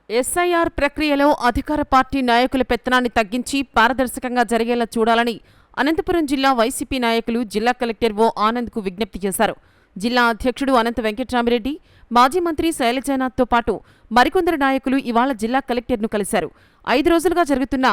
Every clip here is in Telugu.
ఎస్ఐఆర్ ప్రక్రియలో అధికార పార్టీ నాయకుల పెత్తనాన్ని తగ్గించి పారదర్శకంగా జరిగేలా చూడాలని అనంతపురం జిల్లా వైసీపీ నాయకులు జిల్లా కలెక్టర్ ఓ ఆనంద్కు విజ్ఞప్తి చేశారు. జిల్లా అధ్యక్షుడు అనంత వెంకట్రామిరెడ్డి, మాజీ మంత్రి శైలజానాథ్తో పాటు మరికొందరు నాయకులు ఇవాళ జిల్లా కలెక్టర్ను కలిశారు. 5 రోజులుగా జరుగుతున్న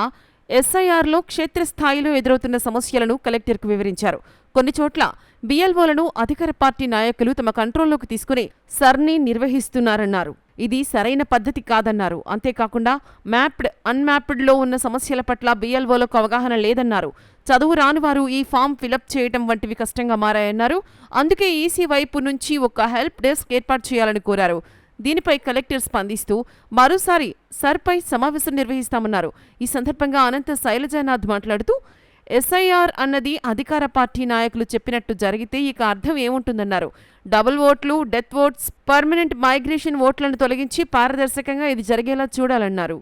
ఎస్ఐఆర్లో క్షేత్రస్థాయిలో ఎదురవుతున్న సమస్యలను కలెక్టర్కు వివరించారు. కొన్ని చోట్ల బిఎల్ఓలను అధికార పార్టీ నాయకులు తమ కంట్రోల్లోకి తీసుకుని సర్ని నిర్వహిస్తున్నారన్నారు. ఇది సరైన పద్ధతి కాదన్నారు. అంతేకాకుండా మ్యాప్డ్, అన్మ్యాప్డ్లో ఉన్న సమస్యల పట్ల బిఎల్ఓలకు అవగాహన లేదన్నారు. చదువు రానివారు ఈ ఫామ్ ఫిలప్ చేయడం వంటివి కష్టంగా మారాయన్నారు. అందుకే ఈసీ వైపు నుంచి ఒక హెల్ప్ డెస్క్ ఏర్పాటు చేయాలని కోరారు. దీనిపై కలెక్టర్ స్పందిస్తూ మరోసారి సర్పై సమావేశం నిర్వహిస్తామన్నారు. ఈ సందర్భంగా అనంత శైలజానాథ్ మాట్లాడుతూ ఎస్ఐఆర్ అన్నది అధికార పార్టీ నాయకులు చెప్పినట్టు జరిగితే ఇక అర్థం ఏముంటుందన్నారు. డబుల్ ఓట్లు, డెత్ ఓట్స్, పర్మనెంట్ మైగ్రేషన్ ఓట్లను తొలగించి పారదర్శకంగా ఇది జరిగేలా చూడాలన్నారు.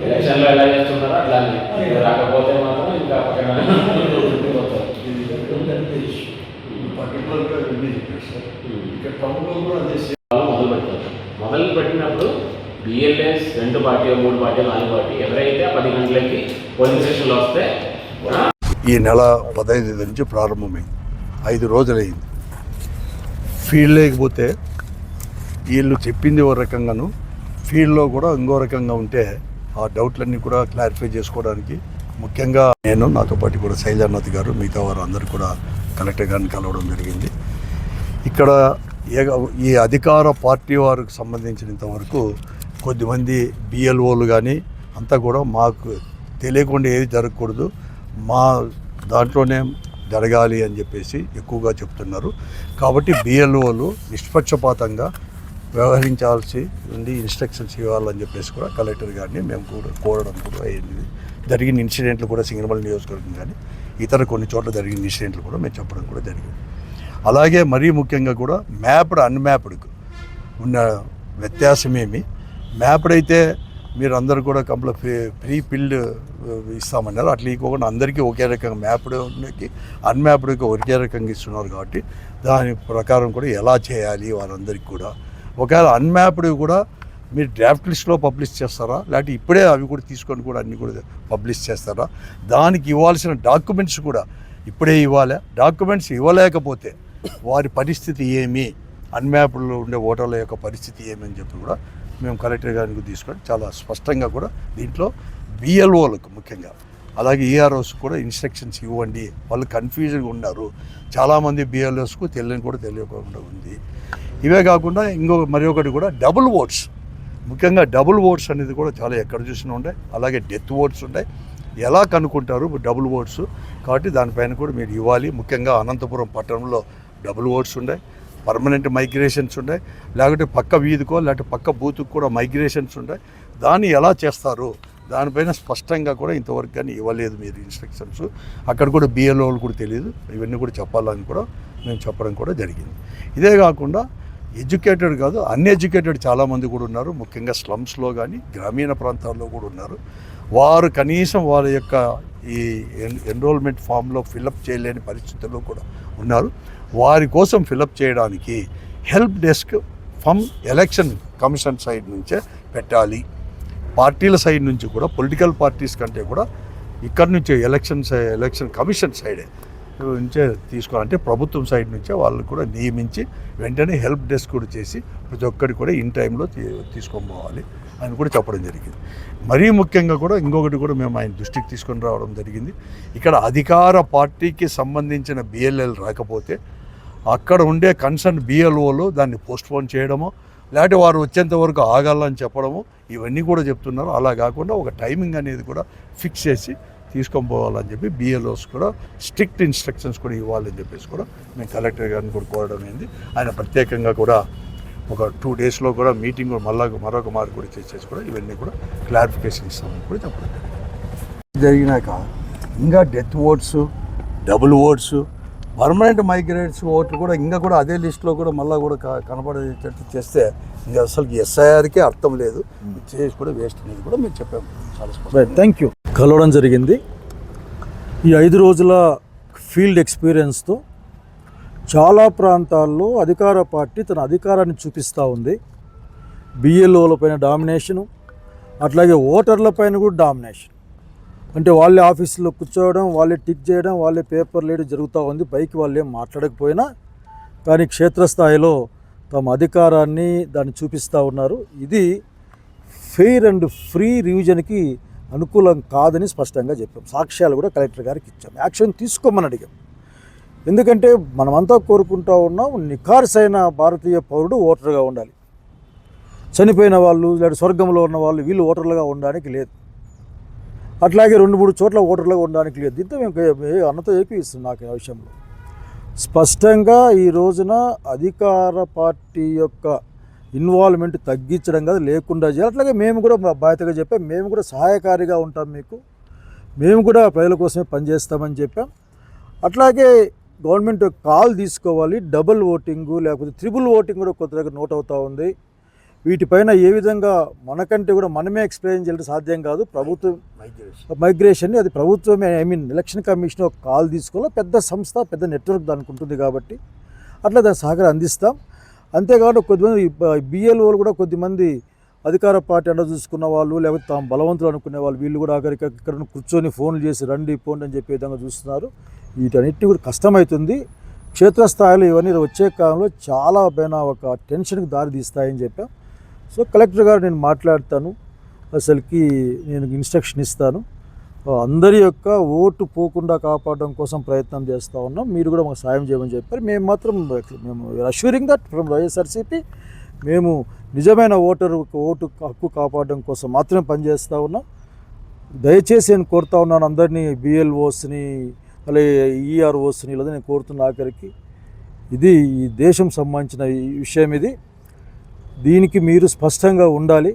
ఎలక్షన్లో ఎలా చేస్తున్నారో అట్లానే రాకపోతే మాత్రం ఇంకా పక్కన మొదలు పెట్టినప్పుడు బిఎల్ఎస్ 2 పార్టీ 3 పార్టీ 4 పార్టీ ఎవరైతే 10 గంటలకి పోలింగ్ స్టేషన్లో వస్తే ఈ నెల 15 నుంచి ప్రారంభమైంది. 5 రోజులైంది. ఫీల్డ్ లేకపోతే వీళ్ళు చెప్పింది ఓ రకంగాను, ఫీల్డ్లో కూడా ఇంకో రకంగా ఉంటే ఆ డౌట్లన్నీ కూడా క్లారిఫై చేసుకోవడానికి ముఖ్యంగా నేను, నాతో పాటు కూడా శైలజానాథ్ గారు, మిగతా వారు అందరూ కూడా కలెక్టర్ గారిని కలవడం జరిగింది. ఇక్కడ ఈ అధికార పార్టీ వారికి సంబంధించినంతవరకు కొద్దిమంది బిఎల్ఓలు కానీ అంతా కూడా మాకు తెలియకుండా ఏది జరగకూడదు, మా దాంట్లోనే జరగాలి అని చెప్పేసి ఎక్కువగా చెప్తున్నారు. కాబట్టి బిఎల్ఓలు నిష్పక్షపాతంగా వ్యవహరించాల్సి ఉంది, ఇన్స్ట్రక్షన్స్ ఇవ్వాలని చెప్పేసి కూడా కలెక్టర్ గారిని మేము కూడా కోరడం కూడా అయింది. జరిగిన ఇన్సిడెంట్లు కూడా సింగనమల నియోజకవర్గం కానీ ఇతర కొన్ని చోట్ల జరిగిన ఇన్సిడెంట్లు కూడా మేము చెప్పడం కూడా జరిగింది. అలాగే మరీ ముఖ్యంగా కూడా మ్యాప్డ్, అన్మ్యాప్డ్కు ఉన్న వ్యత్యాసమేమి, మ్యాప్డ్ అయితే మీరు అందరూ కూడా ప్రీ ఫిల్డ్ ఇస్తామన్నారు. అట్లా ఇవ్వకుండా అందరికీ ఒకే రకంగా మ్యాప్డ్కి అన్మ్యాప్డ్కి ఒకే రకంగా ఇస్తున్నారు. కాబట్టి దాని ప్రకారం కూడా ఎలా చేయాలి వారందరికీ కూడా, ఒకవేళ అన్మ్యాప్డ్ కూడా మీరు డ్రాఫ్ట్ లిస్ట్లో పబ్లిష్ చేస్తారా, లేకపోతే ఇప్పుడే అవి కూడా తీసుకొని కూడా అన్నీ కూడా పబ్లిష్ చేస్తారా, దానికి ఇవ్వాల్సిన డాక్యుమెంట్స్ కూడా ఇప్పుడే ఇవ్వాలి. డాక్యుమెంట్స్ ఇవ్వలేకపోతే వారి పరిస్థితి ఏమి, అన్మ్యాప్డ్లో ఉండే ఓటర్ల యొక్క పరిస్థితి ఏమి అని చెప్పి కూడా మేము కలెక్టర్ గారికి తీసుకొని చాలా స్పష్టంగా కూడా దీంట్లో బిఎల్ఓలకు ముఖ్యంగా అలాగే ఈఆర్ఓస్ కూడా ఇన్స్ట్రక్షన్స్ ఇవ్వండి. వాళ్ళు కన్ఫ్యూజన్గా ఉన్నారు. చాలామంది బిఎల్ఓస్కు తెలియకుండా ఉంది. ఇవే కాకుండా మరి ఒకటి కూడా డబుల్ ఓట్స్, ముఖ్యంగా డబుల్ ఓట్స్ అనేది కూడా చాలా ఎక్కడ చూసినా ఉంటాయి. అలాగే డెత్ ఓట్స్ ఉంటాయి. ఎలా కనుక్కుంటారు డబుల్ ఓట్స్, కాబట్టి దానిపైన కూడా మీరు ఇవ్వాలి. ముఖ్యంగా అనంతపురం పట్టణంలో డబుల్ ఓట్స్ ఉన్నాయి, పర్మనెంట్ మైగ్రేషన్స్ ఉన్నాయి, లేకపోతే పక్క వీధికో లేకపోతే పక్క బూత్కు కూడా మైగ్రేషన్స్ ఉంటాయి. దాన్ని ఎలా చేస్తారు దానిపైన స్పష్టంగా కూడా ఇంతవరకు కానీ ఇవ్వలేదు మీరు ఇన్స్ట్రక్షన్స్. అక్కడ కూడా బిఎల్ఓలు కూడా తెలియదు. ఇవన్నీ కూడా చెప్పాలని కూడా మేము చెప్పడం కూడా జరిగింది. ఇదే కాకుండా ఎడ్యుకేటెడ్ కాదు, అన్ఎడ్యుకేటెడ్ చాలామంది కూడా ఉన్నారు. ముఖ్యంగా స్లమ్స్లో కానీ గ్రామీణ ప్రాంతాల్లో కూడా ఉన్నారు. వారు కనీసం వారి యొక్క ఈ ఎన్రోల్మెంట్ ఫామ్లో ఫిలప్ చేయలేని పరిస్థితుల్లో కూడా ఉన్నారు. వారి కోసం ఫిలప్ చేయడానికి help desk from election commission side నుంచే పెట్టాలి. పార్టీల సైడ్ నుంచి కూడా, పొలిటికల్ పార్టీస్ కంటే కూడా ఇక్కడ నుంచే ఎలక్షన్ కమిషన్ సైడే నుంచే తీసుకోవాలంటే ప్రభుత్వం సైడ్ నుంచే వాళ్ళు కూడా నియమించి వెంటనే హెల్ప్ డెస్క్ కూడా చేసి ప్రతి ఒక్కటి కూడా ఇన్ టైంలో తీసుకొని పోవాలి అని కూడా చెప్పడం జరిగింది. మరీ ముఖ్యంగా కూడా ఇంకొకటి కూడా మేము ఆయన దృష్టికి తీసుకొని రావడం జరిగింది. ఇక్కడ అధికార పార్టీకి సంబంధించిన బిఎల్ఎల్ రాకపోతే అక్కడ ఉండే కన్సర్న్ బిఎల్ఓలు దాన్ని పోస్ట్పోన్ చేయడమో లేకపోతే వారు వచ్చేంత వరకు ఆగాలని చెప్పడము ఇవన్నీ కూడా చెప్తున్నారు. అలా కాకుండా ఒక టైమింగ్ అనేది కూడా ఫిక్స్ చేసి తీసుకొని పోవాలని చెప్పి బిఎల్ఓస్ కూడా స్ట్రిక్ట్ ఇన్స్ట్రక్షన్స్ కూడా ఇవ్వాలని చెప్పేసి కూడా మేము కలెక్టర్ గారిని కూడా కోరడం అయింది. ఆయన ప్రత్యేకంగా కూడా ఒక 2 డేస్లో కూడా మీటింగ్ మరొక మార్పు కూడా చేసేసి కూడా ఇవన్నీ కూడా క్లారిఫికేషన్ ఇస్తామని కూడా చెప్పడం జరిగినాక ఇంకా death votes, double votes, permanent migrates ఓట్లు కూడా ఇంకా కూడా అదే లిస్టులో కూడా మళ్ళీ కూడా కనబడేటట్టు చేస్తే ఇంకా అసలు ఎస్ఐఆర్కే అర్థం లేదు, చేసి కూడా వేస్ట్ అనేది కూడా మేము చెప్పాము చాలా స్పష్టంగా. Thank you. కలవడం జరిగింది. ఈ 5 రోజుల ఫీల్డ్ ఎక్స్పీరియన్స్తో చాలా ప్రాంతాల్లో అధికార పార్టీ తన అధికారాన్ని చూపిస్తూ ఉంది. బిఎల్ఓలపైన డామినేషను, అట్లాగే ఓటర్లపైన కూడా డామినేషన్. అంటే వాళ్ళే ఆఫీసులో కూర్చోవడం, వాళ్ళే టిక్ చేయడం, వాళ్ళే పేపర్ లేయడం జరుగుతూ ఉంది. పైకి వాళ్ళు ఏం మాట్లాడకపోయినా కానీ క్షేత్రస్థాయిలో తమ అధికారాన్ని దాన్ని చూపిస్తూ ఉన్నారు. ఇది ఫెయిర్ అండ్ ఫ్రీ రివిజన్కి అనుకూలం కాదని స్పష్టంగా చెప్పాం. సాక్ష్యాలు కూడా కలెక్టర్ గారికి ఇచ్చాం. యాక్షన్ తీసుకోమని అడిగాం. ఎందుకంటే మనమంతా కోరుకుంటూ ఉన్నాం నిఖార్సైన భారతీయ పౌరుడు ఓటర్గా ఉండాలి. చనిపోయిన వాళ్ళు లేదా స్వర్గంలో ఉన్న వాళ్ళు వీళ్ళు ఓటర్లుగా ఉండడానికి లేదు. అట్లాగే 2-3 చోట్ల ఓటర్లుగా ఉండడానికి లేదు. దీంతో మేము అన్నతో ఏపీస్తున్నాం. నాకు ఆ విషయంలో స్పష్టంగా ఈ రోజున అధికార పార్టీ యొక్క ఇన్వాల్వ్మెంట్ తగ్గించడం కాదు, లేకుండా చేయాలి. అట్లాగే మేము కూడా బాధ్యతగా చెప్పాం. మేము కూడా సహాయకారిగా ఉంటాం మీకు, మేము కూడా ప్రజల కోసమే పనిచేస్తామని చెప్పాం. అట్లాగే గవర్నమెంట్ కాల్ తీసుకోవాలి. డబుల్ ఓటింగు లేకపోతే ట్రిపుల్ ఓటింగ్ కూడా కొత్త దగ్గర నోట్ అవుతూ ఉంది. వీటిపైన ఏ విధంగా మనకంటే కూడా మనమే ఎక్స్ప్లెయిన్ చేయడం సాధ్యం కాదు. ప్రభుత్వం మైగ్రేషన్ని అది ప్రభుత్వమే ఎలక్షన్ కమిషన్ ఒక కాల్ తీసుకోవాలి. పెద్ద సంస్థ, పెద్ద నెట్వర్క్ దానికి ఉంటుంది కాబట్టి అట్లా దాని సహకారం అందిస్తాం. అంతేకాదు కొద్దిమంది బిఎల్ఓలు కూడా కొద్దిమంది అధికార పార్టీ అండ చూసుకున్న వాళ్ళు లేకపోతే తాము బలవంతులు అనుకునే వాళ్ళు వీళ్ళు కూడా ఆఖరికి ఇక్కడ కూర్చొని ఫోన్లు చేసి రండి పోండి అని చెప్పే విధంగా చూస్తున్నారు. వీటన్నిటిని కూడా కష్టమవుతుంది. క్షేత్రస్థాయిలో ఇవన్నీ వచ్చే కాలంలో చాలా పైన ఒక టెన్షన్కి దారి తీస్తాయని చెప్పాం. సో కలెక్టర్ గారు నేను మాట్లాడతాను, అసలుకి నేను ఇన్స్ట్రక్షన్ ఇస్తాను. అందరి యొక్క ఓటు పోకుండా కాపాడడం కోసం ప్రయత్నం చేస్తూ ఉన్నాం. మీరు కూడా మాకు సాయం చేయమని చెప్పారు. మేము మాత్రం అష్యూరింగ్ దట్ ఫ్రమ్ వైఎస్ఆర్సీపీ మేము నిజమైన ఓటు హక్కు కాపాడడం కోసం మాత్రమే పనిచేస్తూ ఉన్నాం. దయచేసి నేను కోరుతా ఉన్నాను అందరినీ, బిఎల్ఓస్ని అలాగే ఈఆర్ఓస్ని లేదా నేను కోరుతున్న ఆఖరికి ఇది ఈ దేశం సంబంధించిన ఈ విషయం. ఇది దీనికి మీరు స్పష్టంగా ఉండాలి.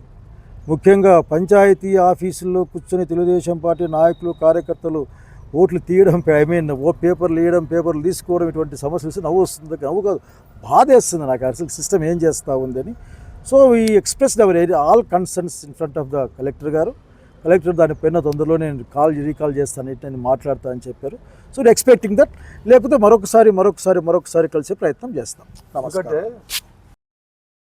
ముఖ్యంగా పంచాయతీ ఆఫీసుల్లో కూర్చొని తెలుగుదేశం పార్టీ నాయకులు కార్యకర్తలు ఓట్లు తీయడం పేపర్లు వేయడం పేపర్లు తీసుకోవడం ఇటువంటి సమస్యలు నవ్వు వస్తుంది. నవ్వు కాదు, బాధ వేస్తుంది నాకు అసలు సిస్టమ్ ఏం చేస్తూ ఉందని. సో ఈ express our all concerns in front of the collector గారు. కలెక్టర్ దానిపైన తొందరలో నేను రీకాల్ చేస్తాను, నేను మాట్లాడతా అని చెప్పారు. సో ఎక్స్పెక్టింగ్ దట్, లేకపోతే మరొకసారి కలిసే ప్రయత్నం చేస్తాం. నమస్కారం.